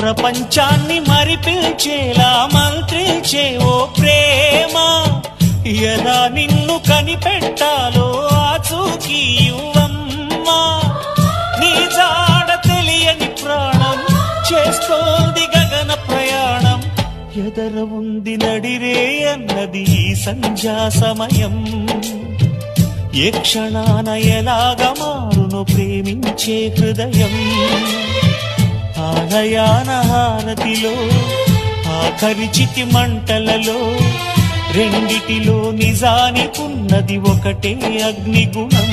ప్రపంచాన్ని మరిపించేలా మంత్రించే ఓ ప్రేమ, ఎలా నిన్ను కనిపెట్టాలో ఆచూకీ ఇవ్వమ్మా. నీ జాడ తెలియని ప్రాణం చేస్తోంది గగన ప్రయాణం, ఎదర ఉంది నడిరే అన్నది ఈ సంధ్యా సమయం. ఏ క్షణాన ఎలాగ మారును ప్రేమించే హృదయం. ఆలయాన హారతిలో ఆఖరి చితి మంటలలో రెండిటిలో నిజానికున్నది ఒకటే అగ్నిగుణం.